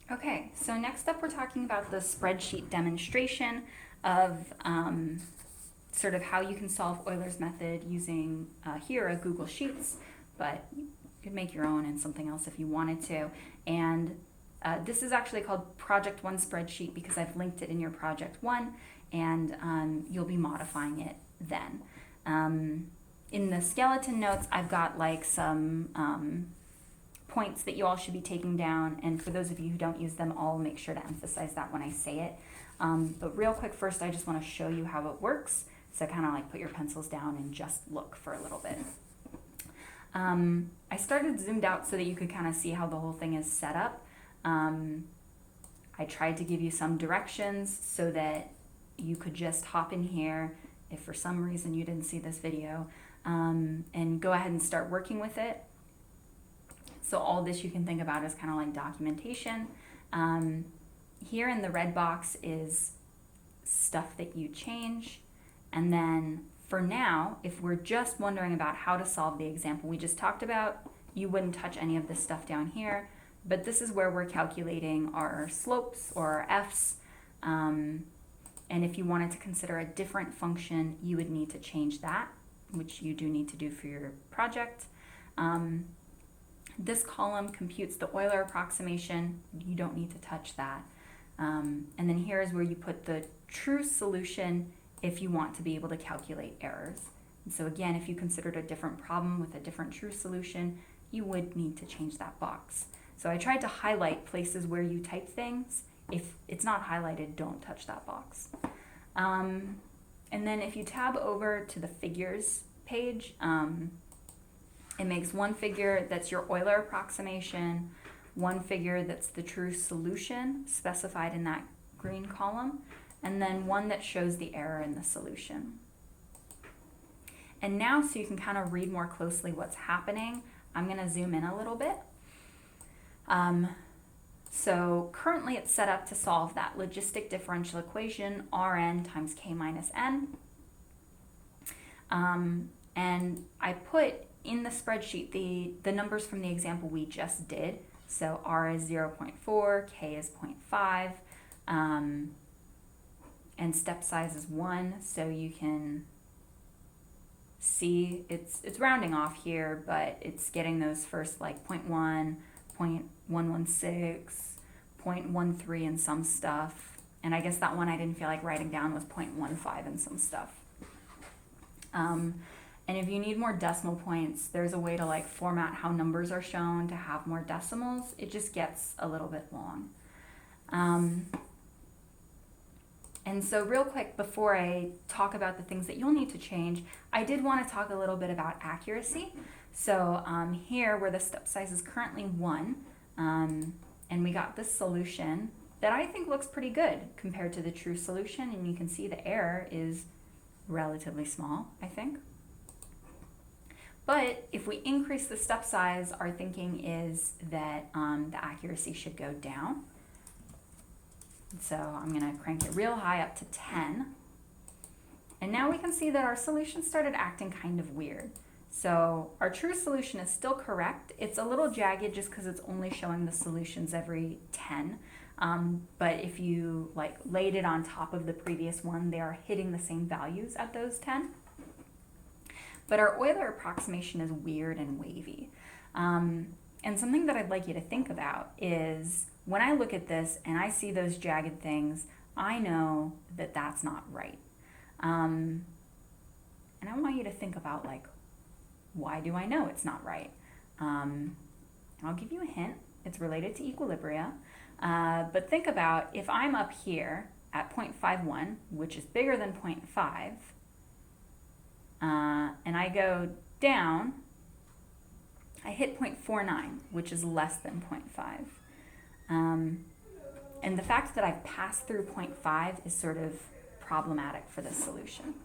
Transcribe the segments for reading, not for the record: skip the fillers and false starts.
Okay, so next up we're talking about the spreadsheet demonstration of sort of how you can solve Euler's method using here a Google Sheets, but you could make your own in something else if you wanted to. And this is actually called Project 1 spreadsheet because I've linked it in your Project 1, and you'll be modifying it then. In the skeleton notes, I've got like some points that you all should be taking down, and for those of you who don't use them, I'll make sure to emphasize that when I say it. But real quick first, I just want to show you how it works. So kind of like put your pencils down and just look for a little bit. I started zoomed out so that you could kind of see how the whole thing is set up. I tried to give you some directions so that you could just hop in here if for some reason you didn't see this video, and go ahead and start working with it. So all this you can think about is kind of like documentation. Here in the red box is stuff that you change. And then for now, if we're just wondering about how to solve the example we just talked about, you wouldn't touch any of this stuff down here. But this is where we're calculating our slopes or our f's. And if you wanted to consider a different function, you would need to change that, which you do need to do for your project. This column computes the Euler approximation. You don't need to touch that. And then here is where you put the true solution if you want to be able to calculate errors. And so again, if you considered a different problem with a different true solution, you would need to change that box. So I tried to highlight places where you type things. If it's not highlighted, don't touch that box. And then if you tab over to the figures page, it makes one figure that's your Euler approximation, one figure that's the true solution specified in that green column, and then one that shows the error in the solution. And now, so you can kind of read more closely what's happening, I'm going to zoom in a little bit. So currently it's set up to solve that logistic differential equation, Rn times k minus n. And I put in the spreadsheet the numbers from the example we just did. So R is 0.4, K is 0.5, and step size is 1. So you can see it's rounding off here, but it's getting those first like 0.1, 0.116, 0.13 and some stuff. And I guess that one I didn't feel like writing down was 0.15 and some stuff. And if you need more decimal points, there's a way to like format how numbers are shown to have more decimals. It just gets a little bit long. And so real quick, before I talk about the things that you'll need to change, I did want to talk a little bit about accuracy. So here where the step size is currently 1, and we got this solution that I think looks pretty good compared to the true solution, and you can see the error is relatively small, I think. But if we increase the step size, our thinking is that the accuracy should go down. So I'm going to crank it real high up to 10. And now we can see that our solution started acting kind of weird. So our true solution is still correct. It's a little jagged just because it's only showing the solutions every 10. But if you like laid it on top of the previous one, they are hitting the same values at those 10. But our Euler approximation is weird and wavy. And something that I'd like you to think about is when I look at this and I see those jagged things, I know that that's not right. And I want you to think about like, why do I know it's not right? I'll give you a hint. It's related to equilibria. But think about if I'm up here at 0.51, which is bigger than 0.5, and I go down, I hit 0.49, which is less than 0.5. And the fact that I've passed through 0.5 is sort of problematic for this solution.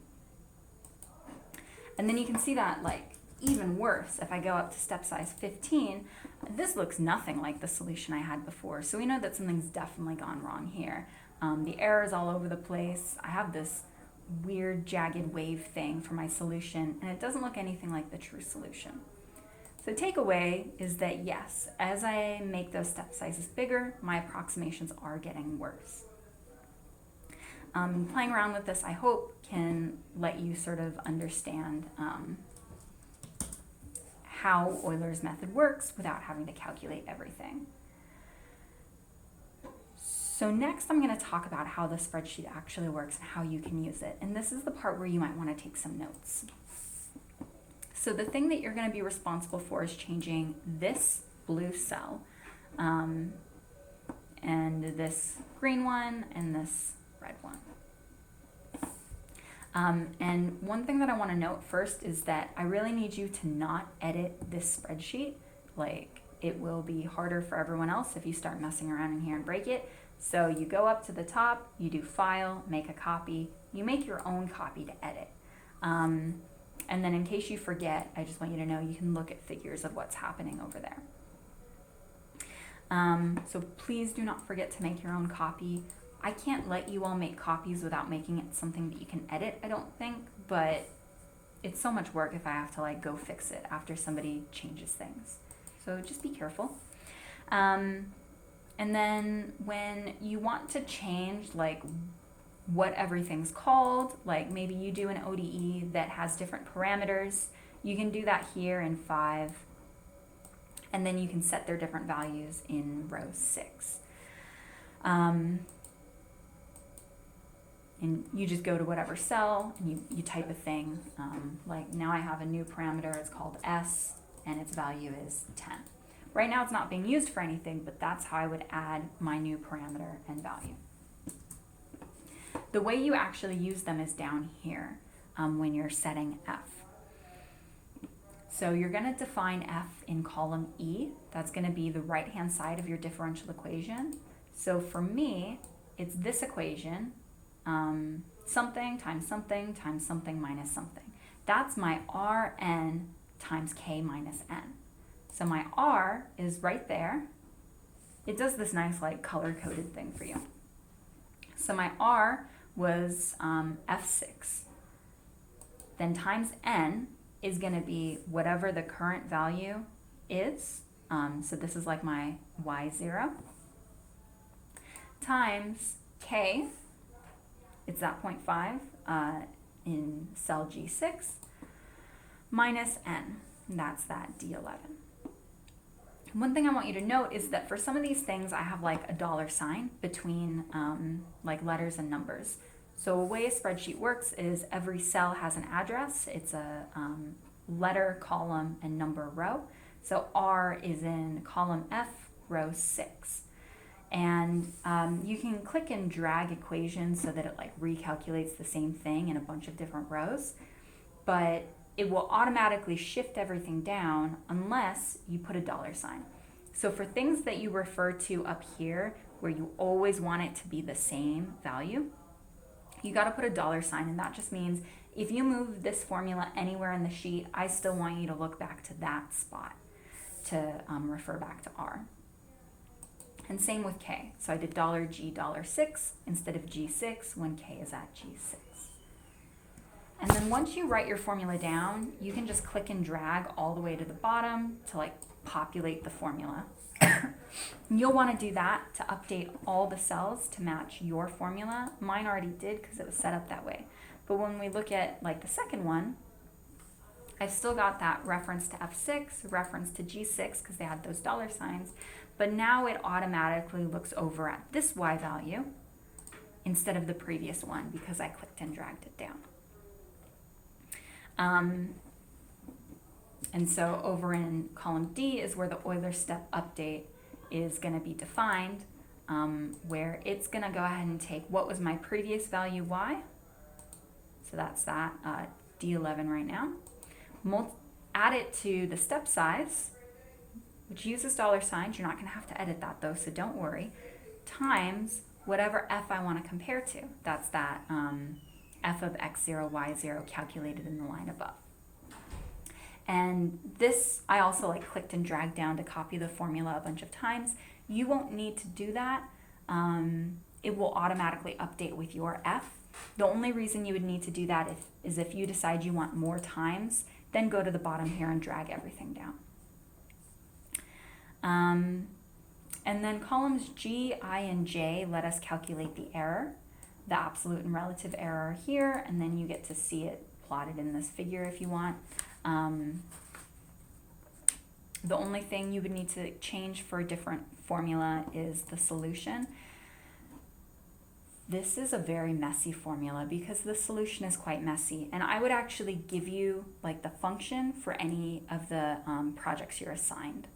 And then you can see that like even worse, if I go up to step size 15, this looks nothing like the solution I had before. So we know that something's definitely gone wrong here. The error is all over the place. I have this weird jagged wave thing for my solution, and it doesn't look anything like the true solution. So takeaway is that yes, as I make those step sizes bigger, my approximations are getting worse. Playing around with this, I hope, can let you sort of understand how Euler's method works without having to calculate everything. So next I'm going to talk about how the spreadsheet actually works and how you can use it. And this is the part where you might want to take some notes. So the thing that you're going to be responsible for is changing this blue cell and this green one and this red one. And one thing that I want to note first is that I really need you to not edit this spreadsheet. Like, it will be harder for everyone else if you start messing around in here and break it. So you go up to the top, you do File, Make a Copy, you make your own copy to edit. And then in case you forget, I just want you to know you can look at figures of what's happening over there. So please do not forget to make your own copy. I can't let you all make copies without making it something that you can edit, I don't think, but it's so much work if I have to like go fix it after somebody changes things. So just be careful. And then when you want to change like what everything's called, like maybe you do an ODE that has different parameters, you can do that here in 5, and then you can set their different values in row 6. And you just go to whatever cell and you type a thing. Like now I have a new parameter, it's called S, and its value is 10. Right now it's not being used for anything, but that's how I would add my new parameter and value. The way you actually use them is down here when you're setting F. So you're going to define F in column E. That's going to be the right-hand side of your differential equation. So for me, it's this equation, something times something times something minus something. That's my Rn times K minus N. So my R is right there. It does this nice like color-coded thing for you. So my R was F6. Then times N is going to be whatever the current value is. So this is like my Y0. Times K, it's that 0.5 in cell G6, minus N, and that's that D11. One thing I want you to note is that for some of these things, I have like a dollar sign between like letters and numbers. So a way a spreadsheet works is every cell has an address. It's a letter, column, and number row. So R is in column F, row 6. And you can click and drag equations so that it like recalculates the same thing in a bunch of different rows. But it will automatically shift everything down unless you put a dollar sign. So for things that you refer to up here, where you always want it to be the same value, you got to put a dollar sign, and that just means if you move this formula anywhere in the sheet, I still want you to look back to that spot to refer back to R. And same with K. So I did $G $6 instead of G6 when K is at G6. And then once you write your formula down, you can just click and drag all the way to the bottom to like populate the formula. You'll want to do that to update all the cells to match your formula. Mine already did because it was set up that way. But when we look at like the second one, I've still got that reference to F6, reference to G6 because they had those dollar signs. But now it automatically looks over at this Y value instead of the previous one because I clicked and dragged it down. And so over in column D is where the Euler step update is going to be defined, where it's going to go ahead and take what was my previous value Y, so that's that D11 right now, add it to the step size, which uses dollar signs. You're not going to have to edit that though, so don't worry, times whatever F I want to compare to. That's that F of X0, Y0 calculated in the line above. And this, I also like clicked and dragged down to copy the formula a bunch of times. You won't need to do that. It will automatically update with your F. The only reason you would need to do that is if you decide you want more times, then go to the bottom here and drag everything down. And then columns G, I, and J let us calculate the error, the absolute and relative error here, and then you get to see it plotted in this figure if you want. The only thing you would need to change for a different formula is the solution. This is a very messy formula because the solution is quite messy, and I would actually give you like the function for any of the projects you're assigned.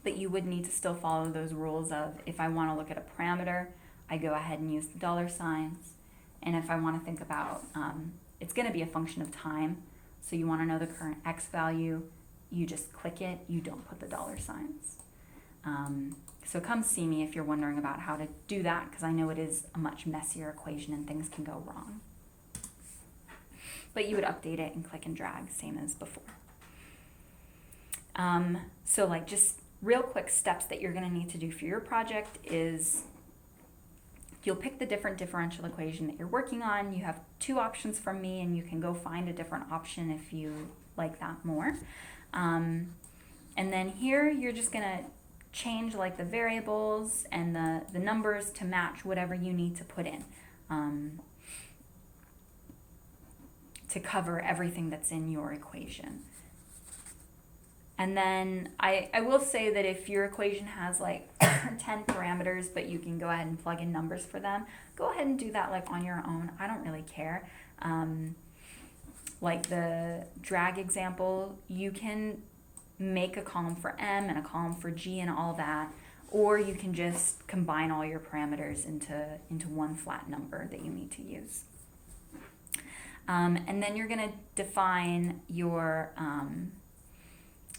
But you would need to still follow those rules of, if I want to look at a parameter, I go ahead and use the dollar signs. And if I want to think about, it's going to be a function of time, so you want to know the current x value, you just click it, you don't put the dollar signs. So come see me if you're wondering about how to do that, because I know it is a much messier equation and things can go wrong. But you would update it and click and drag, same as before. So like just real quick steps that you're going to need to do for your project is you'll pick the different differential equation that you're working on. You have two options from me, and you can go find a different option if you like that more. And then here you're just going to change like the variables and the numbers to match whatever you need to put in to cover everything that's in your equation. And then I will say that if your equation has like 10 parameters, but you can go ahead and plug in numbers for them, go ahead and do that like on your own. I don't really care. Like the drag example, you can make a column for M and a column for G and all that, or you can just combine all your parameters into one flat number that you need to use. And then you're going to define your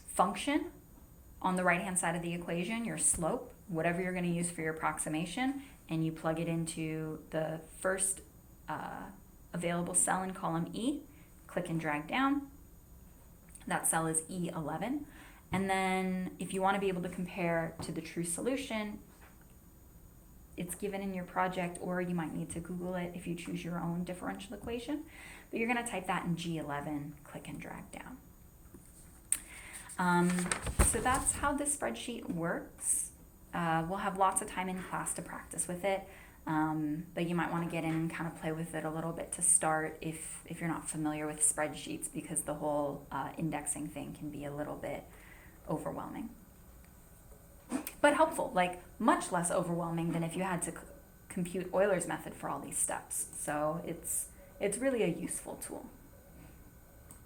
function on the right hand side of the equation, your slope, whatever you're going to use for your approximation, and you plug it into the first available cell in column E, click and drag down. That cell is E11. And then if you want to be able to compare to the true solution, it's given in your project, or you might need to Google it if you choose your own differential equation. But you're going to type that in G11, click and drag down. So that's how this spreadsheet works. We'll have lots of time in class to practice with it, but you might want to get in and kind of play with it a little bit to start if you're not familiar with spreadsheets, because the whole indexing thing can be a little bit overwhelming. But helpful, like much less overwhelming than if you had to compute Euler's method for all these steps. So it's really a useful tool.